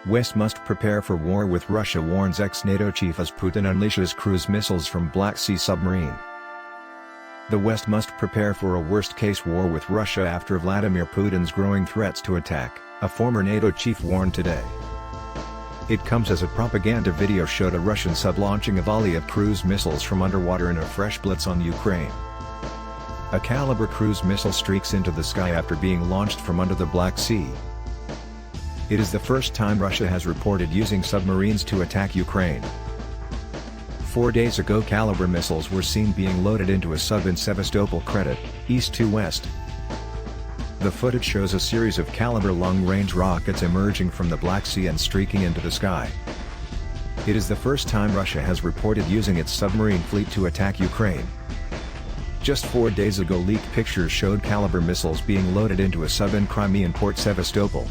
West must prepare for war with Russia, warns ex-NATO chief as Putin unleashes cruise missiles from Black Sea submarine. The West must prepare for a worst-case war with Russia after Vladimir Putin's growing threats to attack, a former NATO chief warned today. It comes as a propaganda video showed a Russian sub launching a volley of cruise missiles from underwater in a fresh blitz on Ukraine. A Kalibr cruise missile streaks into the sky after being launched from under the Black Sea. It is the first time Russia has reported using submarines to attack Ukraine. 4 days ago, Kalibr missiles were seen being loaded into a sub in Sevastopol, east to west. The footage shows a series of Kalibr long-range rockets emerging from the Black Sea and streaking into the sky. It is the first time Russia has reported using its submarine fleet to attack Ukraine. Just 4 days ago, leaked pictures showed Kalibr missiles being loaded into a sub in Crimean port Sevastopol.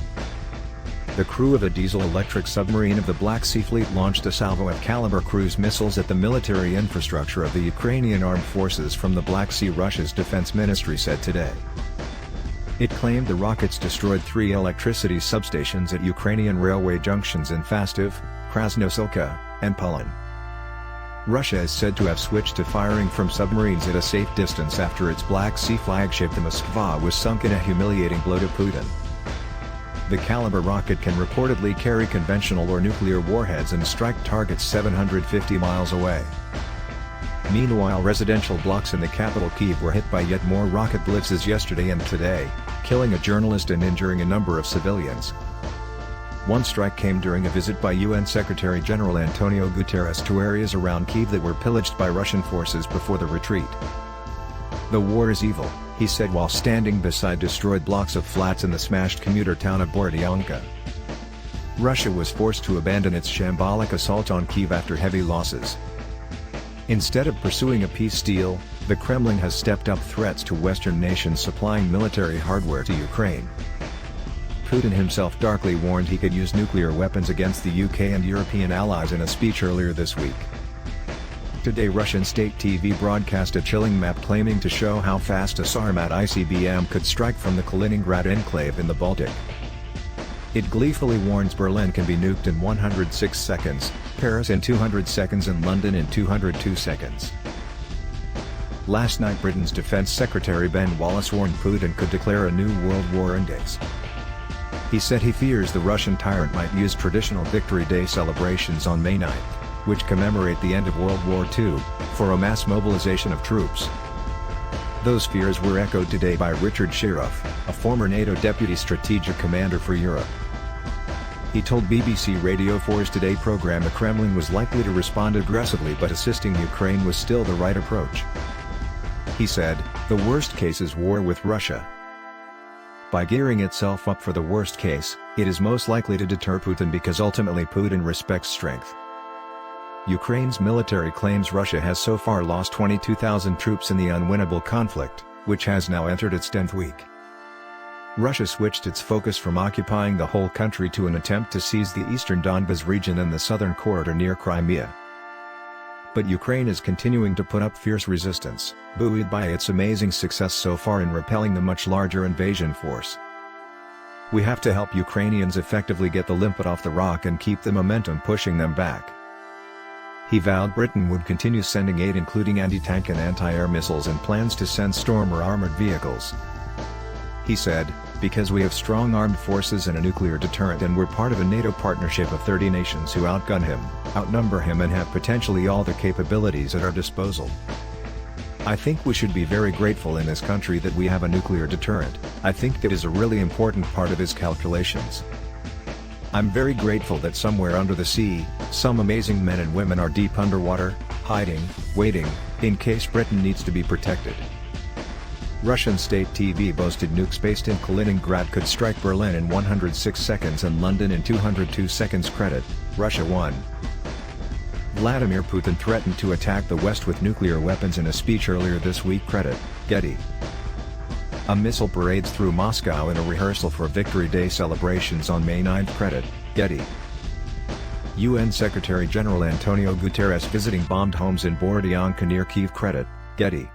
The crew of a diesel-electric submarine of the Black Sea Fleet launched a salvo of Kalibr cruise missiles at the military infrastructure of the Ukrainian armed forces from the Black Sea, Russia's defense ministry said today. It claimed the rockets destroyed 3 electricity substations at Ukrainian railway junctions in Fastiv, Krasnosilka, and Polonne. Russia is said to have switched to firing from submarines at a safe distance after its Black Sea flagship the Moskva was sunk in a humiliating blow to Putin. The Kalibr rocket can reportedly carry conventional or nuclear warheads and strike targets 750 miles away. Meanwhile, residential blocks in the capital Kyiv were hit by yet more rocket blitzes yesterday and today, killing a journalist and injuring a number of civilians. One strike came during a visit by UN Secretary-General Antonio Guterres to areas around Kyiv that were pillaged by Russian forces before the retreat. "The war is evil," he said while standing beside destroyed blocks of flats in the smashed commuter town of Borodyanka. Russia was forced to abandon its shambolic assault on Kyiv after heavy losses. Instead of pursuing a peace deal, the Kremlin has stepped up threats to Western nations supplying military hardware to Ukraine. Putin himself darkly warned he could use nuclear weapons against the UK and European allies in a speech earlier this week. Today, Russian state TV broadcast a chilling map claiming to show how fast a Sarmat ICBM could strike from the Kaliningrad enclave in the Baltic. It gleefully warns Berlin can be nuked in 106 seconds, Paris in 200 seconds and London in 202 seconds. Last night, Britain's Defense Secretary Ben Wallace warned Putin could declare a new world war in days. He said he fears the Russian tyrant might use traditional Victory Day celebrations on May 9, which commemorate the end of World War II, for a mass mobilization of troops. Those fears were echoed today by Richard Shirov, a former NATO Deputy Strategic Commander for Europe. He told BBC Radio 4's Today program the Kremlin was likely to respond aggressively, but assisting Ukraine was still the right approach. He said, "The worst case is war with Russia. By gearing itself up for the worst case, it is most likely to deter Putin because ultimately Putin respects strength." Ukraine's military claims Russia has so far lost 22,000 troops in the unwinnable conflict, which has now entered its 10th week. Russia switched its focus from occupying the whole country to an attempt to seize the eastern Donbas region and the southern corridor near Crimea. But Ukraine is continuing to put up fierce resistance, buoyed by its amazing success so far in repelling the much larger invasion force. "We have to help Ukrainians effectively get the limpet off the rock and keep the momentum pushing them back." He vowed Britain would continue sending aid, including anti-tank and anti-air missiles and plans to send Stormer armored vehicles. He said, "Because we have strong armed forces and a nuclear deterrent, and we're part of a NATO partnership of 30 nations who outgun him, outnumber him and have potentially all the capabilities at our disposal. I think we should be very grateful in this country that we have a nuclear deterrent. I think that is a really important part of his calculations. I'm very grateful that somewhere under the sea, some amazing men and women are deep underwater, hiding, waiting, in case Britain needs to be protected." Russian state TV boasted nukes based in Kaliningrad could strike Berlin in 106 seconds and London in 202 seconds. Russia won. Vladimir Putin threatened to attack the West with nuclear weapons in a speech earlier this week. Getty. A missile parades through Moscow in a rehearsal for Victory Day celebrations on May 9. Getty. UN Secretary-General Antonio Guterres visiting bombed homes in Borodyanka near Kyiv. Getty.